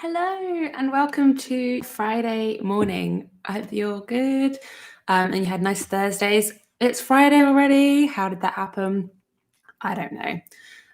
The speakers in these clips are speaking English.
Hello and welcome to Friday morning. I hope you're good and you had nice Thursdays. It's Friday already. How did that happen? I don't know.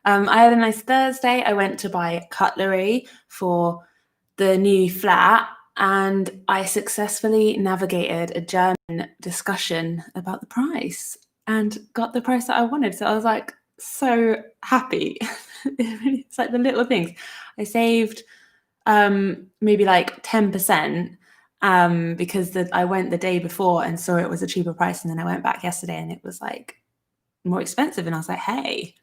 I had a nice Thursday. I went to buy cutlery for the new flat and I successfully navigated a German discussion about the price and got the price that I wanted. So I was like so happy. It's like the little things. I saved maybe like 10% because I went the day before and saw it was a cheaper price, and then I went back yesterday and it was like more expensive, and I was like, hey,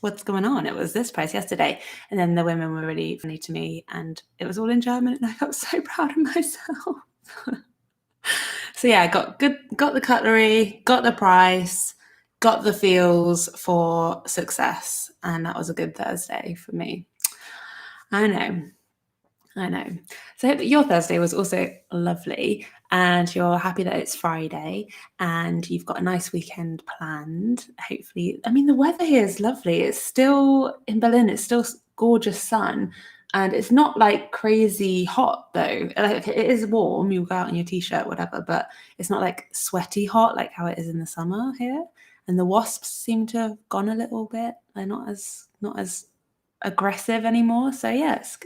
what's going on? It was this price yesterday. And then the women were really funny to me and it was all in German and I felt so proud of myself. So yeah, got the cutlery, got the price, got the feels for success, and that was a good Thursday for me. I know. So I hope that your Thursday was also lovely and you're happy that it's Friday and you've got a nice weekend planned. Hopefully, I mean, the weather here is lovely. It's still in Berlin, it's still gorgeous sun and it's not like crazy hot though. Like, it is warm, you'll go out in your t-shirt, whatever, but it's not like sweaty hot like how it is in the summer here. And the wasps seem to have gone a little bit. They're not as aggressive anymore. So yeah, it's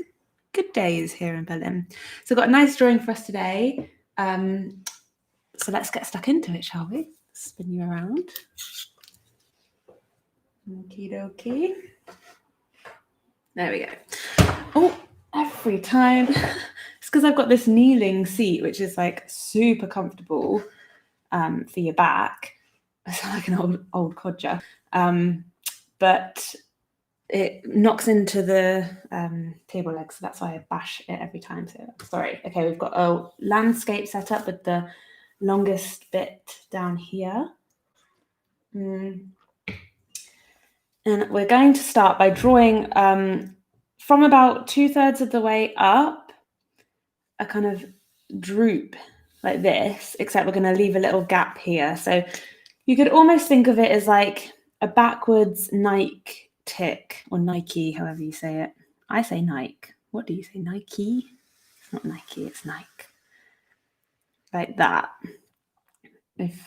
good days here in Berlin. So I've got a nice drawing for us today. So let's get stuck into it, shall we? Spin you around. Okie dokie. There we go. Oh, every time. It's because I've got this kneeling seat, which is like super comfortable for your back. I sound like an old codger. But it knocks into the table leg, so that's why I bash it every time. So sorry. Okay, we've got a landscape set up with the longest bit down here. And we're going to start by drawing from about 2/3 of the way up, a kind of droop like this, except we're going to leave a little gap here. So you could almost think of it as like a backwards Nike tick, or Nike, however you say it. I say Nike. What do you say? Nike? It's not Nike, it's Nike. Like that. If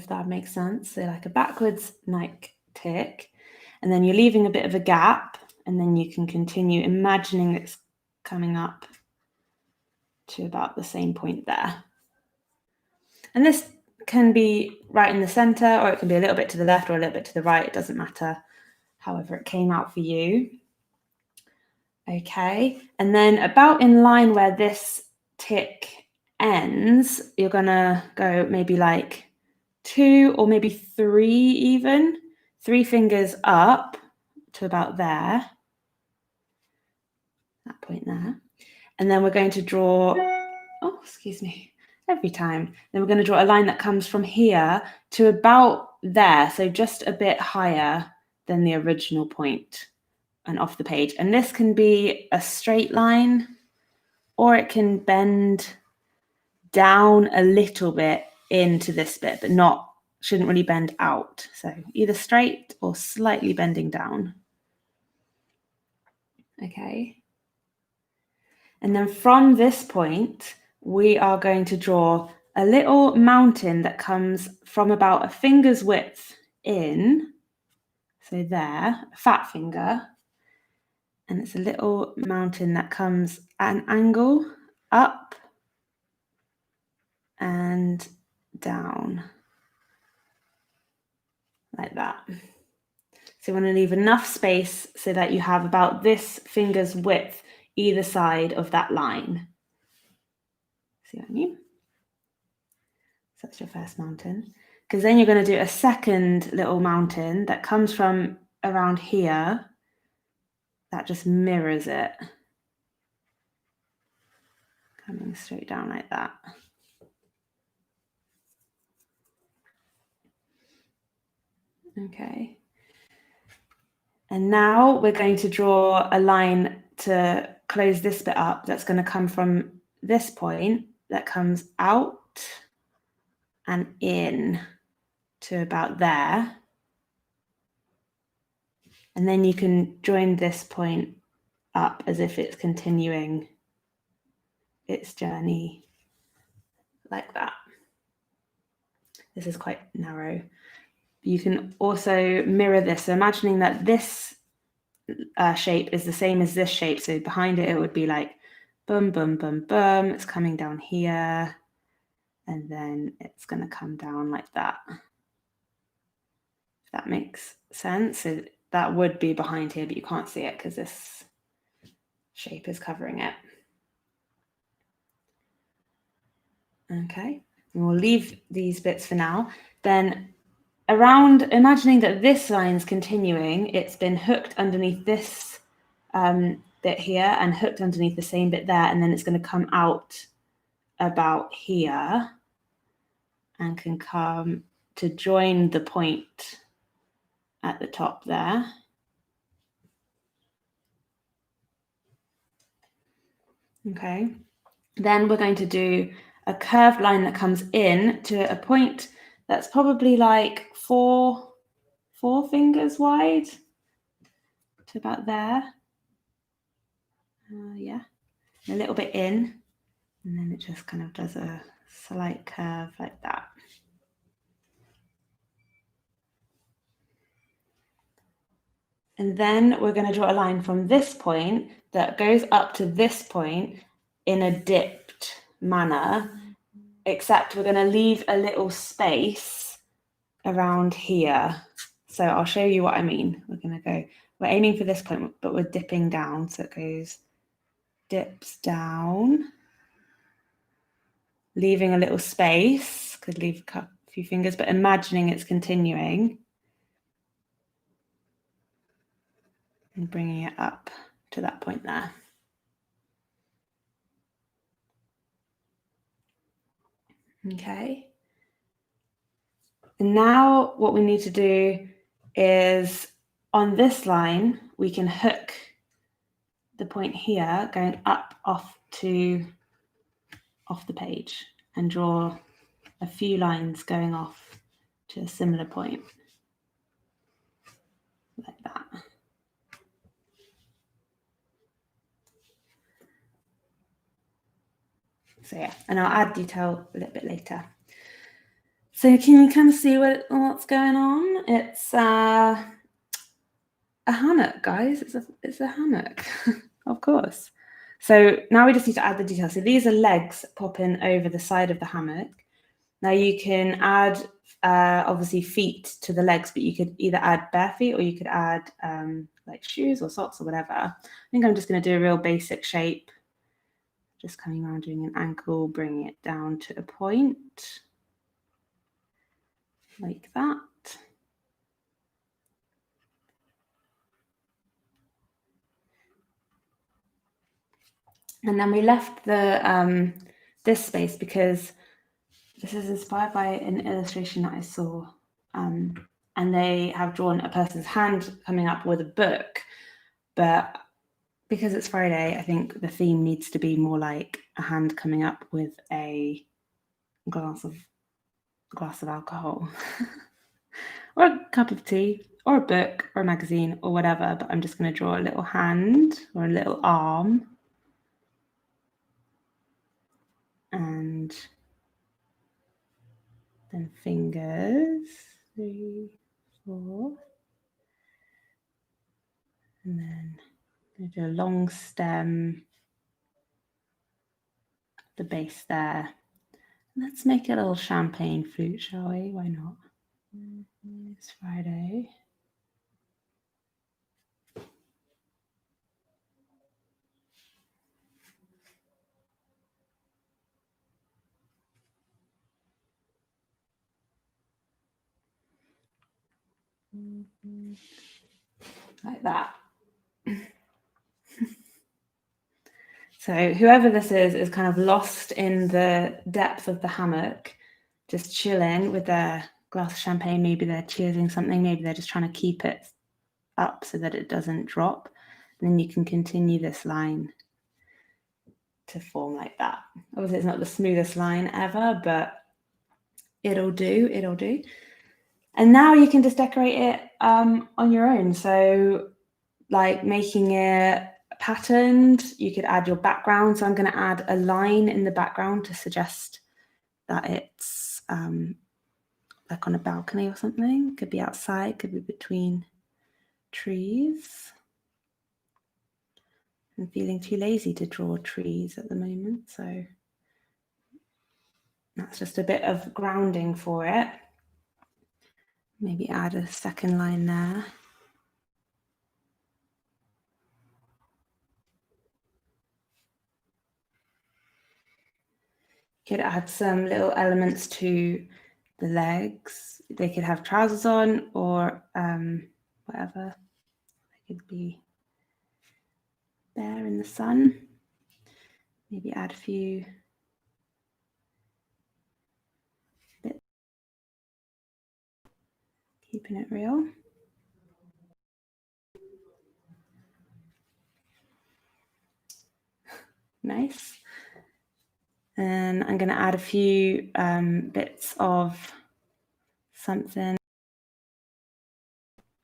that makes sense. So like a backwards Nike tick, and then you're leaving a bit of a gap, and then you can continue imagining it's coming up to about the same point there. And this can be right in the center, or it can be a little bit to the left or a little bit to the right. It doesn't matter. However it came out for you. Okay, and then about in line where this tick ends, you're gonna go maybe like 2 or maybe 3 even. 3 fingers up to about there. That point there. And then we're going to draw, oh, excuse me, every time. Then we're going to draw a line that comes from here to about there, so just a bit higher than the original point and off the page. And this can be a straight line, or it can bend down a little bit into this bit, but shouldn't really bend out. So either straight or slightly bending down. Okay. And then from this point, we are going to draw a little mountain that comes from about a finger's width in. So there, a fat finger. And it's a little mountain that comes at an angle up and down. Like that. So you want to leave enough space so that you have about this finger's width either side of that line. See what I mean? So that's your first mountain. Because then you're going to do a second little mountain that comes from around here. That just mirrors it. Coming straight down like that. Okay. And now we're going to draw a line to close this bit up that's going to come from this point that comes out and in to about there. And then you can join this point up as if it's continuing its journey like that. This is quite narrow. You can also mirror this. So imagining that this shape is the same as this shape. So behind it, it would be like boom, boom, boom, boom. It's coming down here. And then it's going to come down like that. If that makes sense. So that would be behind here, but you can't see it because this shape is covering it. Okay, and we'll leave these bits for now. Then around, imagining that this line's continuing, it's been hooked underneath this bit here and hooked underneath the same bit there, and then it's going to come out about here and can come to join the point at the top there. Okay, then we're going to do a curved line that comes in to a point that's probably like four fingers wide to about there. Yeah, a little bit in, and then it just kind of does a slight curve like that. And then we're going to draw a line from this point that goes up to this point in a dipped manner, except we're going to leave a little space around here. So I'll show you what I mean. We're aiming for this point, but we're dipping down. So it goes, dips down, leaving a little space, could leave a few fingers, but imagining it's continuing and bringing it up to that point there. Okay. And now what we need to do is on this line, we can hook the point here going up off the page and draw a few lines going off to a similar point like that. So yeah, and I'll add detail a little bit later. So can you kind of see what's going on? It's a hammock, guys. It's a hammock, of course. So now we just need to add the detail. So these are legs popping over the side of the hammock. Now you can add obviously feet to the legs, but you could either add bare feet or you could add like shoes or socks or whatever. I think I'm just going to do a real basic shape. Just coming around doing an ankle, bringing it down to a point like that. And then we left the this space because this is inspired by an illustration that I saw, and they have drawn a person's hand coming up with a book, but because it's Friday, I think the theme needs to be more like a hand coming up with a glass of alcohol or a cup of tea or a book or a magazine or whatever, but I'm just going to draw a little hand or a little arm and then fingers, 3, 4, and then I'm going to do a long stem, the base there. Let's make a little champagne flute, shall we? Why not? It's Friday. Like that. So whoever this is kind of lost in the depth of the hammock, just chilling with their glass of champagne. Maybe they're cheersing something. Maybe they're just trying to keep it up so that it doesn't drop. And then you can continue this line to form like that. Obviously, it's not the smoothest line ever, but it'll do. It'll do. And now you can just decorate it on your own. So like making it patterned. You could add your background. So I'm going to add a line in the background to suggest that it's like on a balcony or something. Could be outside, could be between trees. I'm feeling too lazy to draw trees at the moment, so that's just a bit of grounding for it. Maybe add a second line there. Could add some little elements to the legs. They could have trousers on or whatever. They could be there in the sun. Maybe add a few bits, keeping it real. Nice. And I'm going to add a few bits of something,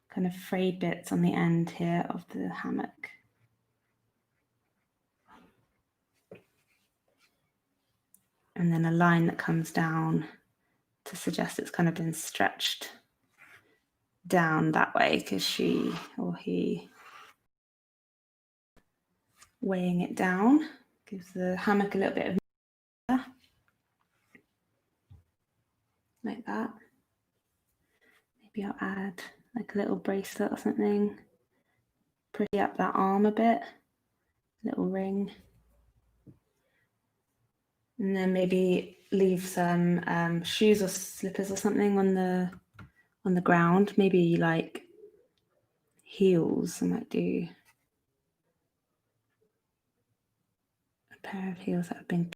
kind of frayed bits on the end here of the hammock. And then a line that comes down to suggest it's kind of been stretched down that way because she or he weighing it down gives the hammock a little bit of like that. Maybe I'll add like a little bracelet or something, pretty up that arm a bit, little ring. And then maybe leave some shoes or slippers or something on the ground. Maybe like heels. I might do a pair of heels that have been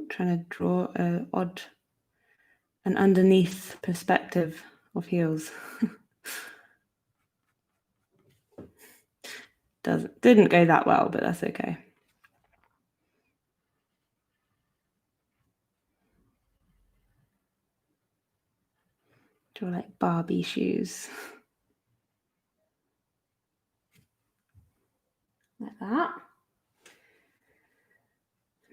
trying to draw an underneath perspective of heels. Didn't go that well, but that's okay. Draw like Barbie shoes. Like that.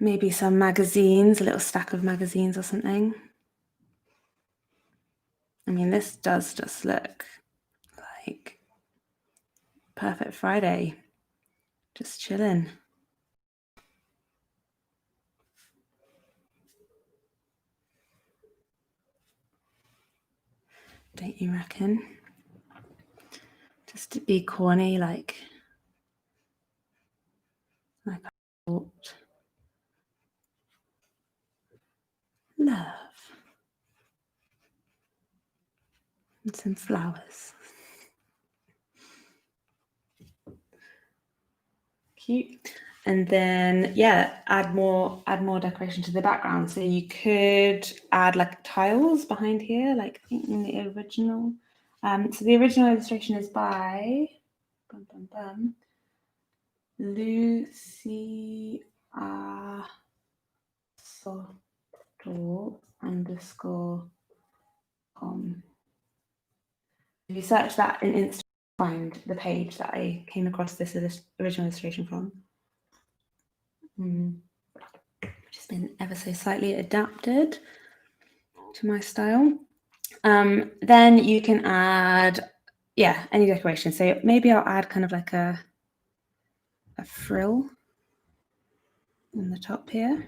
Maybe some magazines, a little stack of magazines or something. I mean, this does just look like perfect Friday. Just chilling. Don't you reckon? Just to be corny, like I thought. Love. And some flowers. Cute. And then yeah, add more decoration to the background. So you could add like tiles behind here, like I think in the original. So the original illustration is by Lucy _com. If you search that in Insta, find the page that I came across this original illustration from. Which has been ever so slightly adapted to my style. Then you can add, any decoration. So maybe I'll add kind of like a frill on the top here.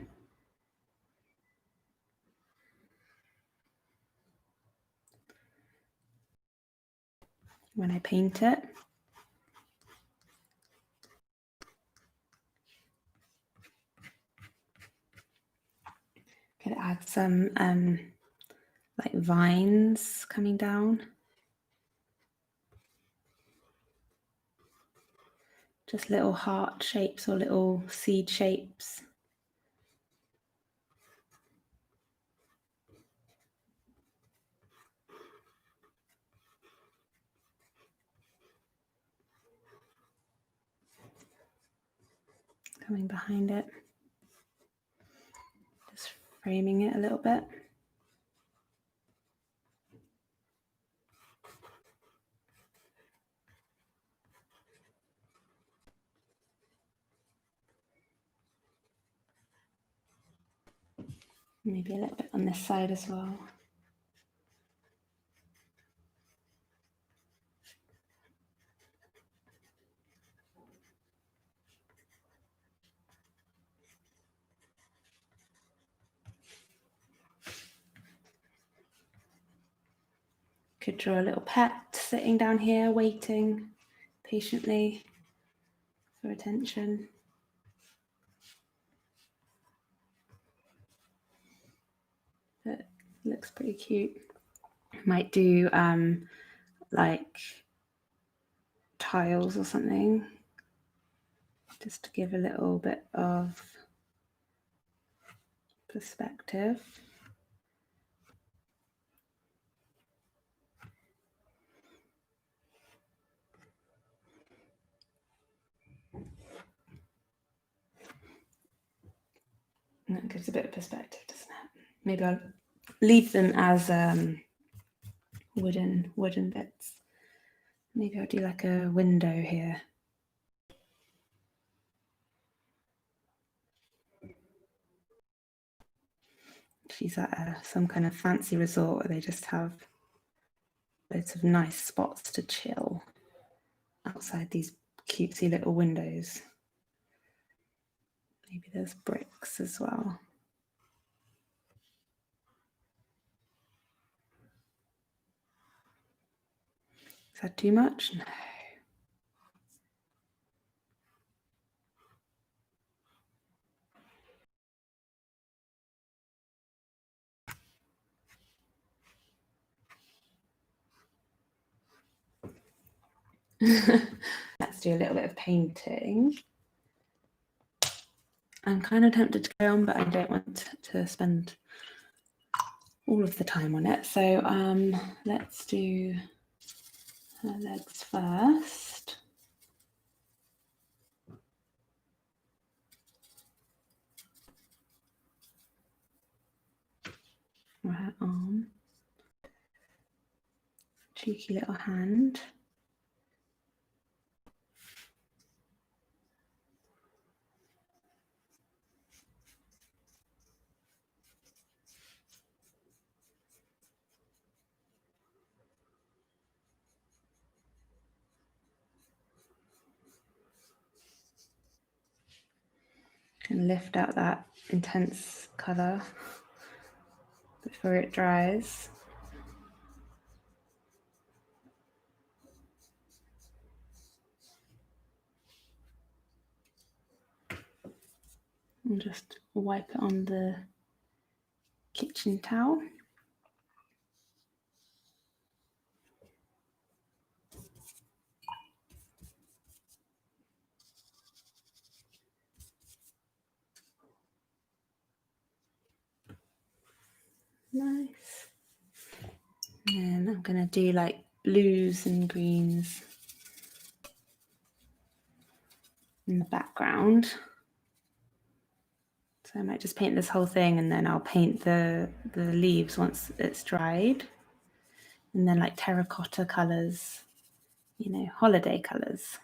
When I paint it. Could add some like vines coming down. Just little heart shapes or little seed shapes. Coming behind it. Just framing it a little bit. Maybe a little bit on this side as well. Could draw a little pet sitting down here, waiting patiently for attention. That looks pretty cute. Might do like tiles or something, just to give a little bit of perspective. And that gives a bit of perspective, doesn't it? Maybe I'll leave them as wooden bits. Maybe I'll do like a window here. She's at some kind of fancy resort where they just have loads of nice spots to chill outside these cutesy little windows. Maybe there's bricks as well. Is that too much? No. Let's do a little bit of painting. I'm kind of tempted to go on, but I don't want to spend all of the time on it. So let's do her legs first. Or her arm. Cheeky little hand. Can lift out that intense colour before it dries. And just wipe it on the kitchen towel. Nice. And then I'm going to do like blues and greens in the background. So I might just paint this whole thing and then I'll paint the leaves once it's dried. And then like terracotta colours, you know, holiday colours.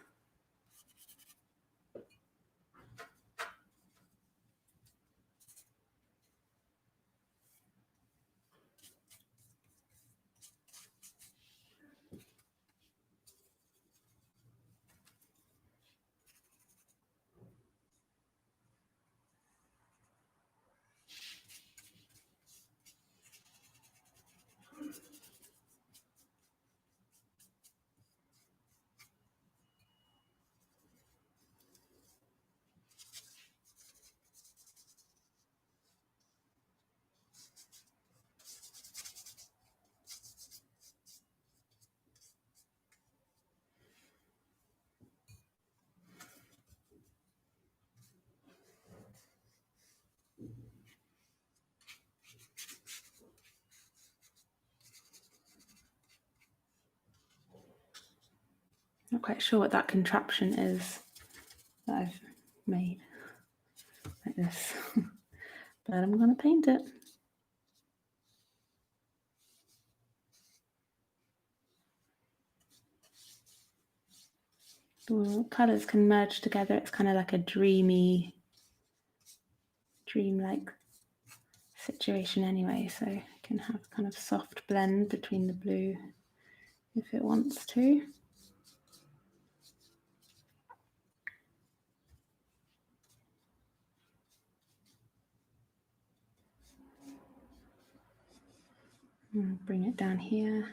Not quite sure what that contraption is that I've made like this, but I'm going to paint it. The colours can merge together. It's kind of like a dreamy, dreamlike situation anyway, so it can have kind of soft blend between the blue if it wants to. And bring it down here.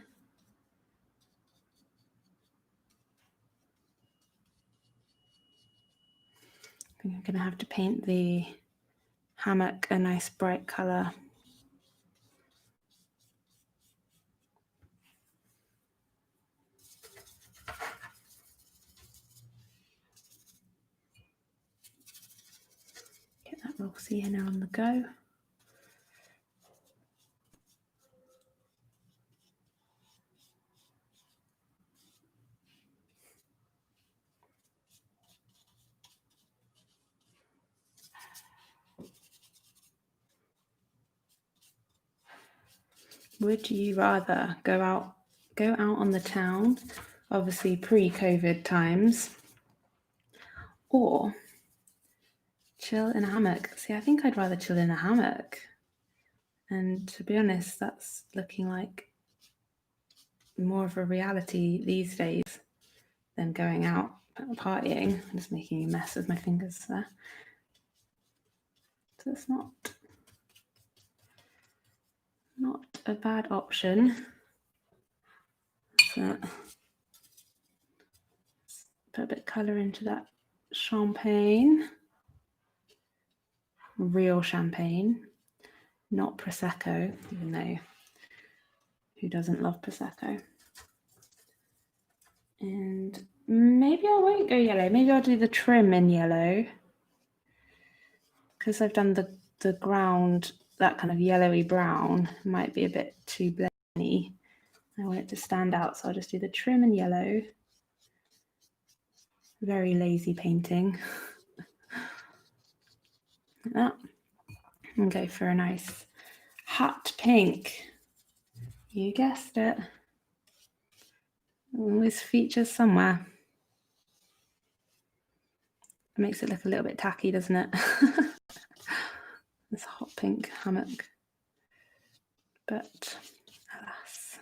I think I'm going to have to paint the hammock a nice bright colour. Get that roll sienna on the go. Would you rather go out on the town, obviously pre-COVID times, or chill in a hammock? See, I think I'd rather chill in a hammock. And to be honest, that's looking like more of a reality these days than going out partying. I'm just making a mess with my fingers there. So it's not a bad option. So put a bit of colour into that champagne. Real champagne, not Prosecco, even though who doesn't love Prosecco? And maybe I won't go yellow. Maybe I'll do the trim in yellow, because I've done the ground, that kind of yellowy brown might be a bit too blendy. I want it to stand out, so I'll just do the trim in yellow. Very lazy painting. Like that. And go for a nice hot pink. You guessed it. Always features somewhere. It makes it look a little bit tacky, doesn't it? This hot pink hammock. But alas.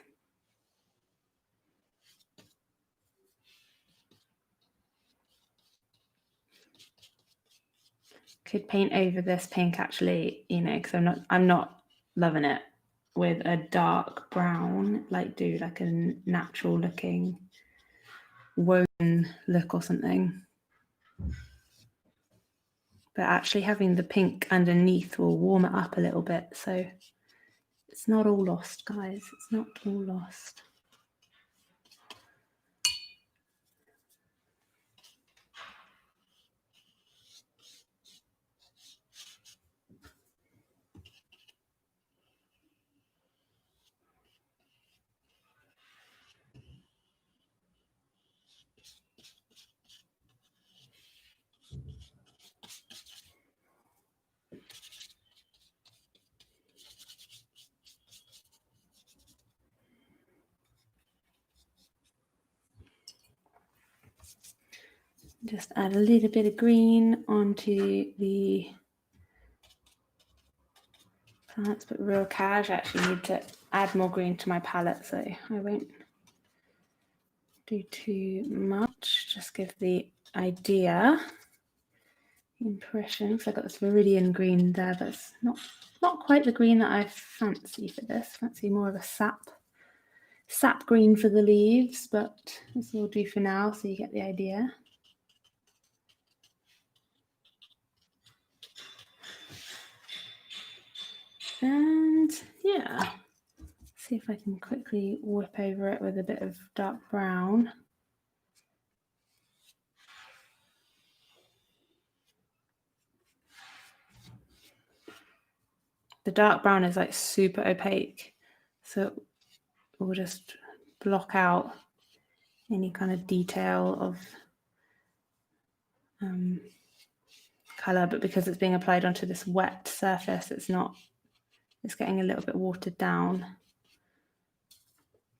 Could paint over this pink actually, you know, because I'm not loving it, with a dark brown, like do like a natural looking woven look or something. But actually having the pink underneath will warm it up a little bit, so it's not all lost, guys. It's not all lost. Just add a little bit of green onto the plants, but real cash. I actually need to add more green to my palette, so I won't do too much. Just give the idea, impression. So I've got this Viridian green there, but it's not quite the green that I fancy for this. Fancy more of a sap green for the leaves, but this will do for now, so you get the idea. And yeah, see if I can quickly whip over it with a bit of dark brown. The dark brown is like super opaque, so we'll just block out any kind of detail of colour, but because it's being applied onto this wet surface, it's getting a little bit watered down.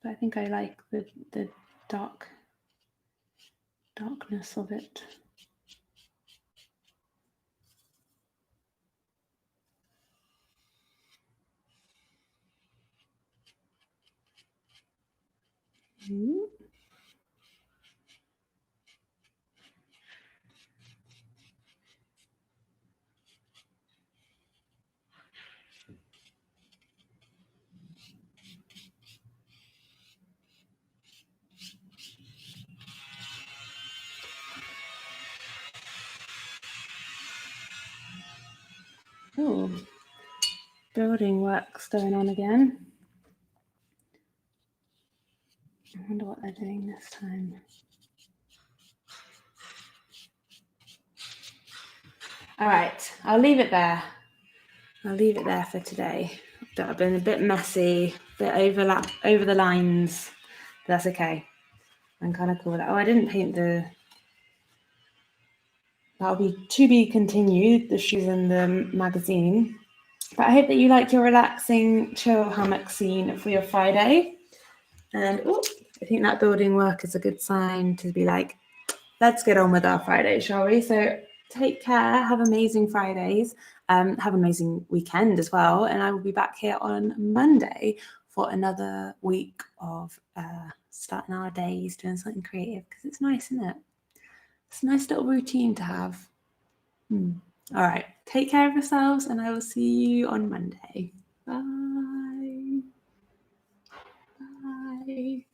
But I think I like the darkness of it. Oh, building work's going on again. I wonder what they're doing this time. All right, I'll leave it there. I'll leave it there for today. I've been a bit messy, a bit over the lines. But that's okay. I'm kind of cool with that. Oh, I didn't paint the... That'll be to be continued, the shoes and the magazine. But I hope that you like your relaxing, chill hammock scene for your Friday. And I think that building work is a good sign to be like, let's get on with our Friday, shall we? So take care, have amazing Fridays, have an amazing weekend as well. And I will be back here on Monday for another week of starting our days, doing something creative, because it's nice, isn't it? It's a nice little routine to have. All right, take care of yourselves, and I will see you on Monday. Bye. Bye.